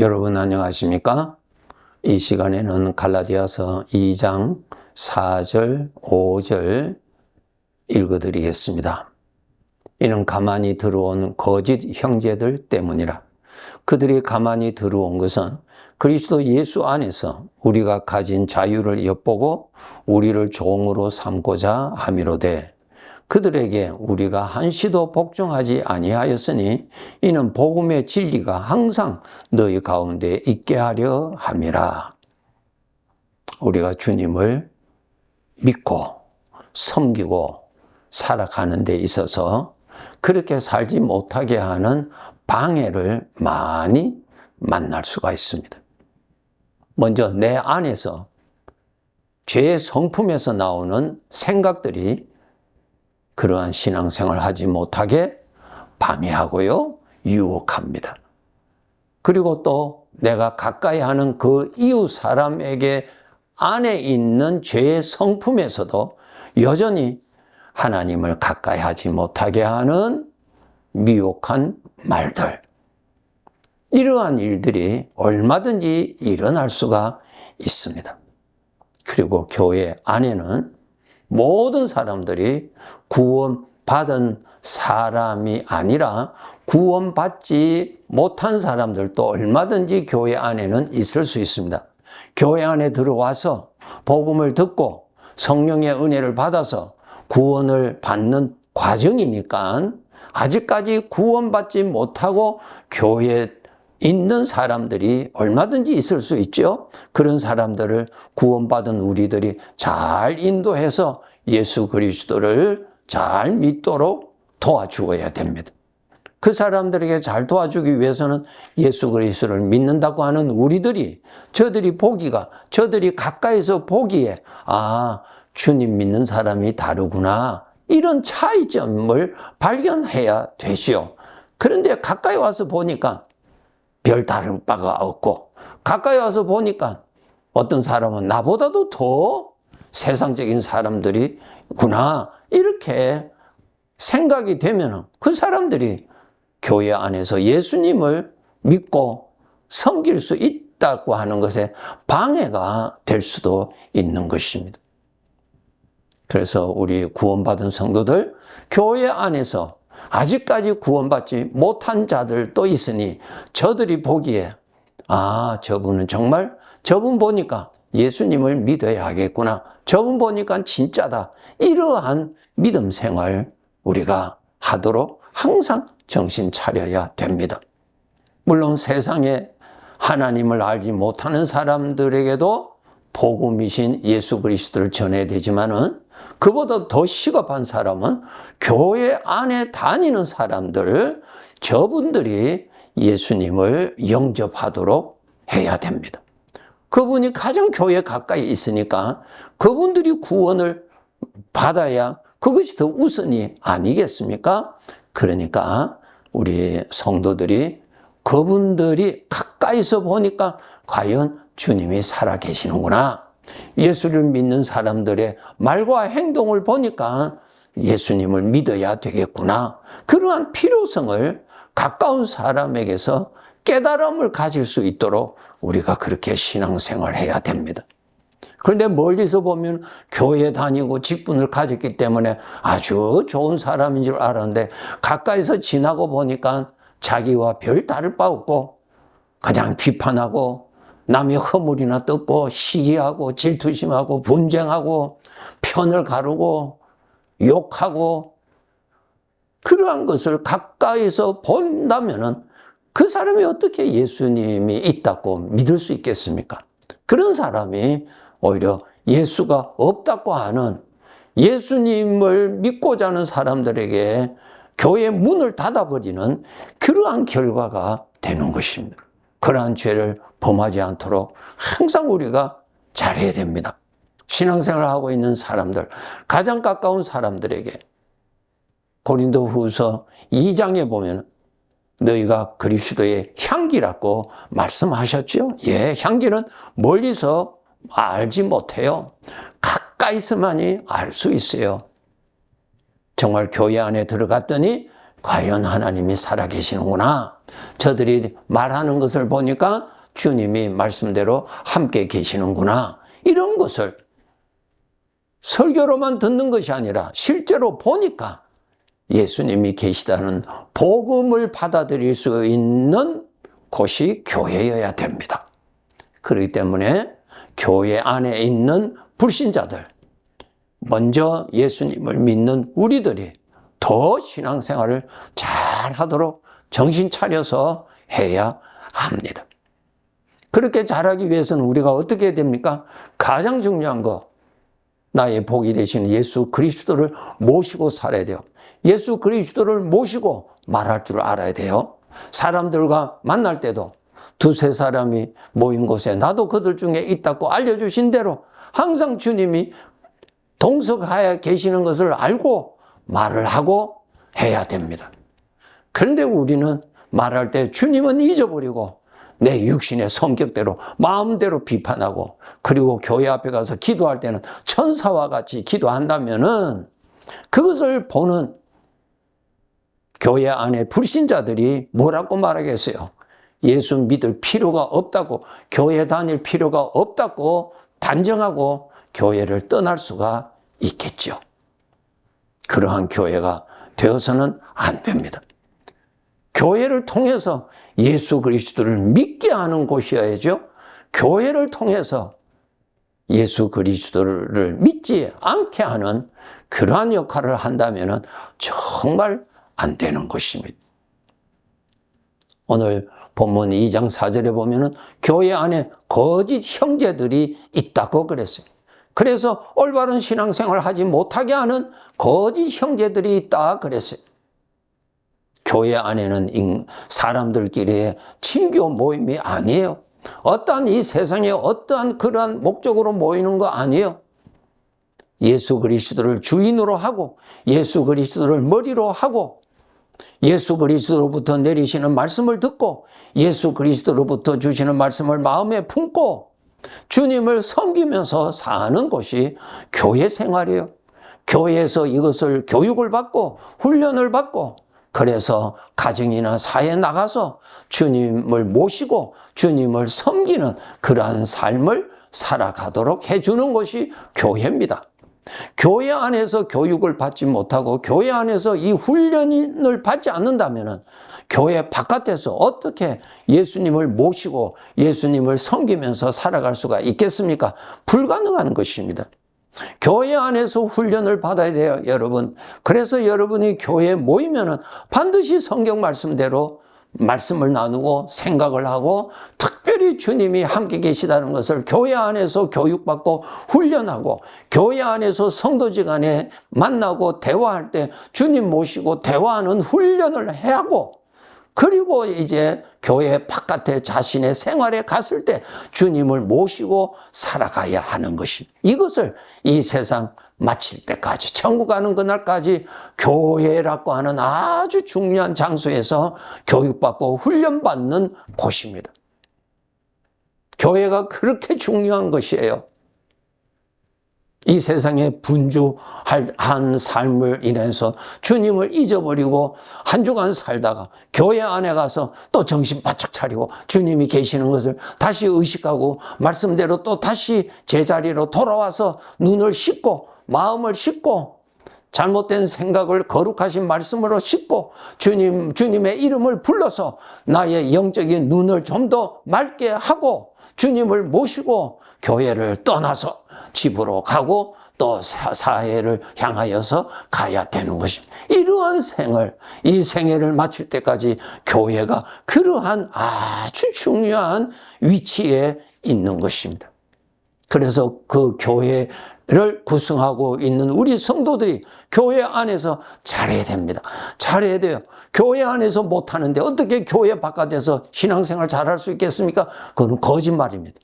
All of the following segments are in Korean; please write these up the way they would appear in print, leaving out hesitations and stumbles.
여러분 안녕하십니까? 이 시간에는 갈라디아서 2장 4절, 5절 읽어드리겠습니다. 이는 가만히 들어온 거짓 형제들 때문이라. 그들이 가만히 들어온 것은 그리스도 예수 안에서 우리가 가진 자유를 엿보고 우리를 종으로 삼고자 함이로되 그들에게 우리가 한시도 복종하지 아니하였으니 이는 복음의 진리가 항상 너희 가운데 있게 하려 함이라. 우리가 주님을 믿고 섬기고 살아가는 데 있어서 그렇게 살지 못하게 하는 방해를 많이 만날 수가 있습니다. 먼저 내 안에서 죄의 성품에서 나오는 생각들이 그러한 신앙생활을 하지 못하게 방해하고요, 유혹합니다. 그리고 또 내가 가까이 하는 그 이웃 사람에게 안에 있는 죄의 성품에서도 여전히 하나님을 가까이 하지 못하게 하는 미혹한 말들. 이러한 일들이 얼마든지 일어날 수가 있습니다. 그리고 교회 안에는 모든 사람들이 구원받은 사람이 아니라 구원받지 못한 사람들도 얼마든지 교회 안에는 있을 수 있습니다. 교회 안에 들어와서 복음을 듣고 성령의 은혜를 받아서 구원을 받는 과정이니까 아직까지 구원받지 못하고 교회에 있는 사람들이 얼마든지 있을 수 있죠. 그런 사람들을 구원받은 우리들이 잘 인도해서 예수 그리스도를 잘 믿도록 도와주어야 됩니다. 그 사람들에게 잘 도와주기 위해서는 예수 그리스도를 믿는다고 하는 우리들이 저들이 가까이서 보기에 주님 믿는 사람이 다르구나, 이런 차이점을 발견해야 되시오. 그런데 가까이 와서 보니까 별 다른 바가 없고, 가까이 와서 보니까 어떤 사람은 나보다도 더 세상적인 사람들이구나, 이렇게 생각이 되면 그 사람들이 교회 안에서 예수님을 믿고 섬길 수 있다고 하는 것에 방해가 될 수도 있는 것입니다. 그래서 우리 구원받은 성도들, 교회 안에서 아직까지 구원받지 못한 자들도 있으니 저들이 보기에 저분은 정말, 저분 보니까 예수님을 믿어야 하겠구나, 저분 보니까 진짜다, 이러한 믿음 생활 우리가 하도록 항상 정신 차려야 됩니다. 물론 세상에 하나님을 알지 못하는 사람들에게도 복음이신 예수 그리스도를 전해야 되지만은 그보다 더 시급한 사람은 교회 안에 다니는 사람들, 저분들이 예수님을 영접하도록 해야 됩니다. 그분이 가장 교회에 가까이 있으니까 그분들이 구원을 받아야 그것이 더 우선이 아니겠습니까? 그러니까 우리 성도들이 그분들이 가까이서 보니까 과연 주님이 살아계시는구나, 예수를 믿는 사람들의 말과 행동을 보니까 예수님을 믿어야 되겠구나, 그러한 필요성을 가까운 사람에게서 깨달음을 가질 수 있도록 우리가 그렇게 신앙생활을 해야 됩니다. 그런데 멀리서 보면 교회 다니고 직분을 가졌기 때문에 아주 좋은 사람인 줄 알았는데 가까이서 지나고 보니까 자기와 별 다를 바 없고 그냥 비판하고 남의 허물이나 뜯고 시기하고 질투심하고 분쟁하고 편을 가르고 욕하고, 그러한 것을 가까이서 본다면은 그 사람이 어떻게 예수님이 있다고 믿을 수 있겠습니까? 그런 사람이 오히려 예수가 없다고 하는, 예수님을 믿고자 하는 사람들에게 교회 문을 닫아버리는 그러한 결과가 되는 것입니다. 그러한 죄를 범하지 않도록 항상 우리가 잘해야 됩니다. 신앙생활을 하고 있는 사람들, 가장 가까운 사람들에게 고린도후서 2장에 보면 너희가 그리스도의 향기라고 말씀하셨죠. 향기는 멀리서 알지 못해요. 가까이서만이 알 수 있어요. 정말 교회 안에 들어갔더니 과연 하나님이 살아계시는구나. 저들이 말하는 것을 보니까 주님이 말씀대로 함께 계시는구나. 이런 것을 설교로만 듣는 것이 아니라 실제로 보니까 예수님이 계시다는 복음을 받아들일 수 있는 곳이 교회여야 됩니다. 그렇기 때문에 교회 안에 있는 불신자들, 먼저 예수님을 믿는 우리들이 더 신앙생활을 잘하도록 정신 차려서 해야 합니다. 그렇게 잘하기 위해서는 우리가 어떻게 해야 됩니까? 가장 중요한 거, 나의 복이 되시는 예수 그리스도를 모시고 살아야 돼요. 예수 그리스도를 모시고 말할 줄 알아야 돼요. 사람들과 만날 때도 두세 사람이 모인 곳에 나도 그들 중에 있다고 알려주신 대로 항상 주님이 동석하여 계시는 것을 알고 말을 하고 해야 됩니다. 그런데 우리는 말할 때 주님은 잊어버리고 내 육신의 성격대로 마음대로 비판하고, 그리고 교회 앞에 가서 기도할 때는 천사와 같이 기도한다면은 그것을 보는 교회 안에 불신자들이 뭐라고 말하겠어요? 예수 믿을 필요가 없다고, 교회 다닐 필요가 없다고 단정하고 교회를 떠날 수가 있겠죠. 그러한 교회가 되어서는 안 됩니다. 교회를 통해서 예수 그리스도를 믿게 하는 곳이어야죠. 교회를 통해서 예수 그리스도를 믿지 않게 하는 그러한 역할을 한다면 정말 안 되는 것입니다. 오늘 본문 2장 4절에 보면은 교회 안에 거짓 형제들이 있다고 그랬어요. 그래서 올바른 신앙생활을 하지 못하게 하는 거짓 형제들이 있다 그랬어요. 교회 안에는 사람들끼리의 친교 모임이 아니에요. 어떠한 이 세상에 어떠한 그러한 목적으로 모이는 거 아니에요. 예수 그리스도를 주인으로 하고, 예수 그리스도를 머리로 하고, 예수 그리스도로부터 내리시는 말씀을 듣고, 예수 그리스도로부터 주시는 말씀을 마음에 품고 주님을 섬기면서 사는 것이 교회 생활이에요. 교회에서 이것을 교육을 받고 훈련을 받고, 그래서 가정이나 사회에 나가서 주님을 모시고 주님을 섬기는 그러한 삶을 살아가도록 해주는 것이 교회입니다. 교회 안에서 교육을 받지 못하고 교회 안에서 이 훈련을 받지 않는다면 교회 바깥에서 어떻게 예수님을 모시고 예수님을 섬기면서 살아갈 수가 있겠습니까? 불가능한 것입니다. 교회 안에서 훈련을 받아야 돼요, 여러분. 그래서 여러분이 교회에 모이면은 반드시 성경 말씀대로 말씀을 나누고 생각을 하고, 특별히 주님이 함께 계시다는 것을 교회 안에서 교육받고 훈련하고, 교회 안에서 성도지간에 만나고 대화할 때 주님 모시고 대화하는 훈련을 해야 하고, 그리고 이제 교회 바깥에 자신의 생활에 갔을 때 주님을 모시고 살아가야 하는 것입니다. 이것을 이 세상 마칠 때까지, 천국 가는 그날까지 교회라고 하는 아주 중요한 장소에서 교육받고 훈련받는 곳입니다. 교회가 그렇게 중요한 것이에요. 이 세상에 분주한 삶을 인해서 주님을 잊어버리고 한 주간 살다가 교회 안에 가서 또 정신 바짝 차리고 주님이 계시는 것을 다시 의식하고 말씀대로 또 다시 제자리로 돌아와서 눈을 씻고 마음을 씻고 잘못된 생각을 거룩하신 말씀으로 씻고 주님의 이름을 불러서 나의 영적인 눈을 좀 더 맑게 하고 주님을 모시고 교회를 떠나서 집으로 가고 또 사회를 향하여서 가야 되는 것입니다. 이러한 생을, 이 생애를 마칠 때까지 교회가 그러한 아주 중요한 위치에 있는 것입니다. 그래서 그 교회를 구성하고 있는 우리 성도들이 교회 안에서 잘해야 됩니다. 잘해야 돼요. 교회 안에서 못하는데 어떻게 교회 바깥에서 신앙생활 잘할 수 있겠습니까? 그건 거짓말입니다.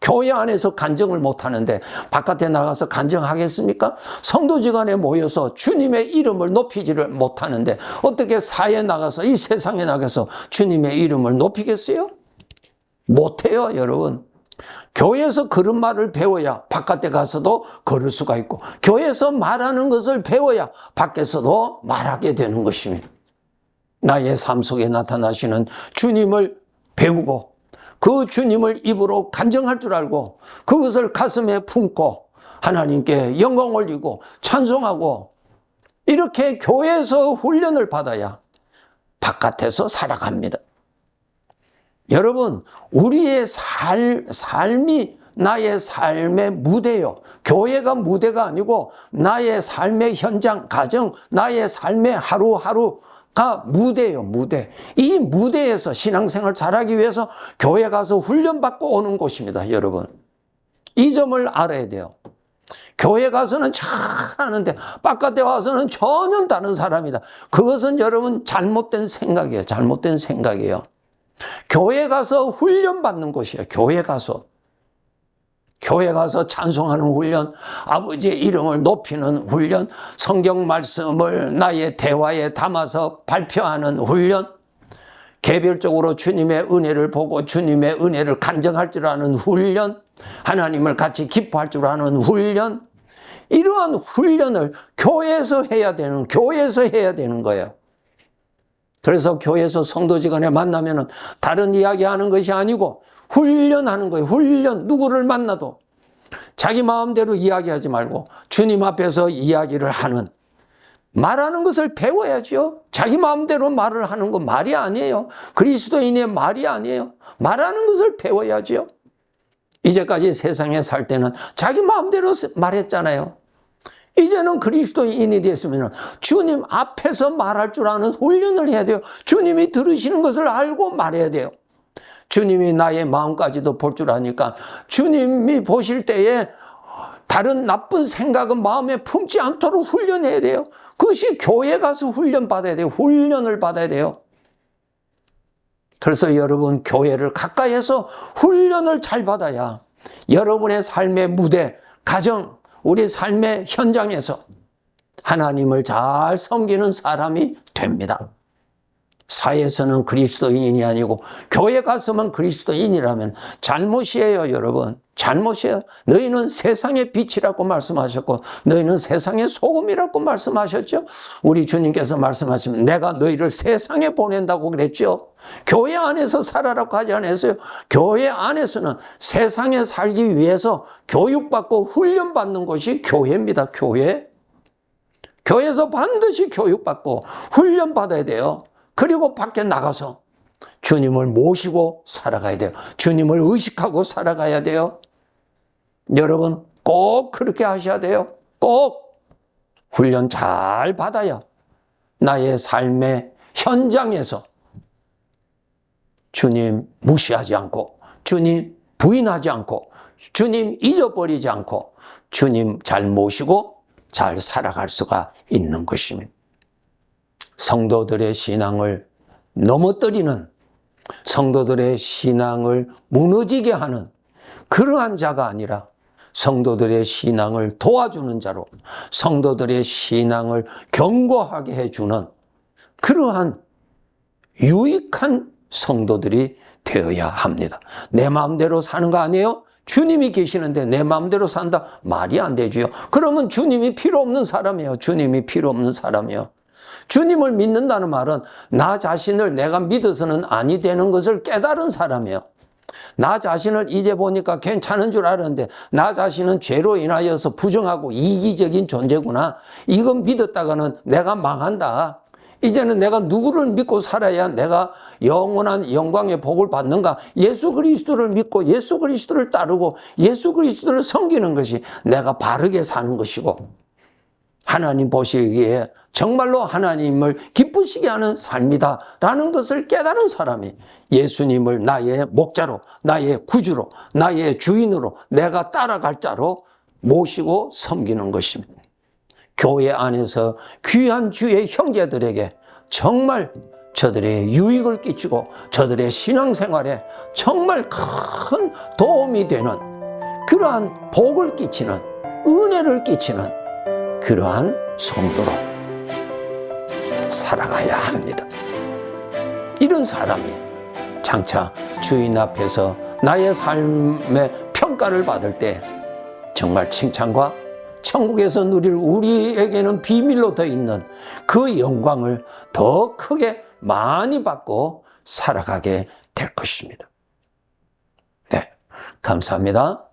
교회 안에서 간증을 못하는데 바깥에 나가서 간증하겠습니까? 성도지간에 모여서 주님의 이름을 높이지를 못하는데 어떻게 사회에 나가서, 이 세상에 나가서 주님의 이름을 높이겠어요? 못해요, 여러분. 교회에서 그런 말을 배워야 바깥에 가서도 걸을 수가 있고, 교회에서 말하는 것을 배워야 밖에서도 말하게 되는 것입니다. 나의 삶 속에 나타나시는 주님을 배우고 그 주님을 입으로 간증할 줄 알고 그것을 가슴에 품고 하나님께 영광 올리고 찬송하고, 이렇게 교회에서 훈련을 받아야 바깥에서 살아갑니다. 여러분, 우리의 삶이 나의 삶의 무대요. 교회가 무대가 아니고 나의 삶의 현장, 가정, 나의 삶의 하루하루가 무대요, 무대. 이 무대에서 신앙생활 잘하기 위해서 교회 가서 훈련받고 오는 곳입니다, 여러분. 이 점을 알아야 돼요. 교회 가서는 잘하는데 바깥에 와서는 전혀 다른 사람이다. 그것은 여러분 잘못된 생각이에요. 잘못된 생각이에요. 교회 가서 훈련받는 곳이에요. 교회 가서 찬송하는 훈련, 아버지의 이름을 높이는 훈련, 성경 말씀을 나의 대화에 담아서 발표하는 훈련, 개별적으로 주님의 은혜를 보고 주님의 은혜를 간증할 줄 아는 훈련, 하나님을 같이 기뻐할 줄 아는 훈련, 이러한 훈련을 교회에서 해야 되는 거예요. 그래서 교회에서 성도지간에 만나면은 다른 이야기하는 것이 아니고 훈련하는 거예요. 훈련. 누구를 만나도 자기 마음대로 이야기하지 말고 주님 앞에서 이야기를 하는, 말하는 것을 배워야죠. 자기 마음대로 말을 하는 건 말이 아니에요. 그리스도인의 말이 아니에요. 말하는 것을 배워야죠. 이제까지 세상에 살 때는 자기 마음대로 말했잖아요. 이제는 그리스도인이 됐으면 주님 앞에서 말할 줄 아는 훈련을 해야 돼요. 주님이 들으시는 것을 알고 말해야 돼요. 주님이 나의 마음까지도 볼 줄 아니까 주님이 보실 때에 다른 나쁜 생각은 마음에 품지 않도록 훈련해야 돼요. 그것이 교회 가서 훈련받아야 돼요. 훈련을 받아야 돼요. 그래서 여러분, 교회를 가까이에서 훈련을 잘 받아야 여러분의 삶의 무대, 가정, 우리 삶의 현장에서 하나님을 잘 섬기는 사람이 됩니다. 사회에서는 그리스도인이 아니고 교회 가서만 그리스도인이라면 잘못이에요, 여러분. 잘못이에요. 너희는 세상의 빛이라고 말씀하셨고 너희는 세상의 소금이라고 말씀하셨죠. 우리 주님께서 말씀하시면 내가 너희를 세상에 보낸다고 그랬죠. 교회 안에서 살아라고 하지 않았어요. 교회 안에서는 세상에 살기 위해서 교육받고 훈련받는 것이 교회입니다. 교회에서 반드시 교육받고 훈련받아야 돼요. 그리고 밖에 나가서 주님을 모시고 살아가야 돼요. 주님을 의식하고 살아가야 돼요. 여러분, 꼭 그렇게 하셔야 돼요. 꼭 훈련 잘 받아야 나의 삶의 현장에서 주님 무시하지 않고, 주님 부인하지 않고, 주님 잊어버리지 않고, 주님 잘 모시고 잘 살아갈 수가 있는 것입니다. 성도들의 신앙을 넘어뜨리는, 성도들의 신앙을 무너지게 하는 그러한 자가 아니라 성도들의 신앙을 도와주는 자로, 성도들의 신앙을 견고하게 해주는 그러한 유익한 성도들이 되어야 합니다. 내 마음대로 사는 거 아니에요? 주님이 계시는데 내 마음대로 산다? 말이 안 되지요. 그러면 주님이 필요 없는 사람이에요. 주님이 필요 없는 사람이에요. 주님을 믿는다는 말은 나 자신을 내가 믿어서는 아니 되는 것을 깨달은 사람이에요. 나 자신을 이제 보니까 괜찮은 줄 알았는데 나 자신은 죄로 인하여서 부정하고 이기적인 존재구나. 이건 믿었다가는 내가 망한다. 이제는 내가 누구를 믿고 살아야 내가 영원한 영광의 복을 받는가? 예수 그리스도를 믿고 예수 그리스도를 따르고 예수 그리스도를 섬기는 것이 내가 바르게 사는 것이고 하나님 보시기에 정말로 하나님을 기쁘시게 하는 삶이다라는 것을 깨달은 사람이 예수님을 나의 목자로, 나의 구주로, 나의 주인으로, 내가 따라갈 자로 모시고 섬기는 것입니다. 교회 안에서 귀한 주의 형제들에게 정말 저들의 유익을 끼치고 저들의 신앙생활에 정말 큰 도움이 되는 그러한 복을 끼치는, 은혜를 끼치는 그러한 성도로 살아가야 합니다. 이런 사람이 장차 주인 앞에서 나의 삶의 평가를 받을 때 정말 칭찬과 천국에서 누릴 우리에게는 비밀로 더 있는 그 영광을 더 크게 많이 받고 살아가게 될 것입니다. 네, 감사합니다.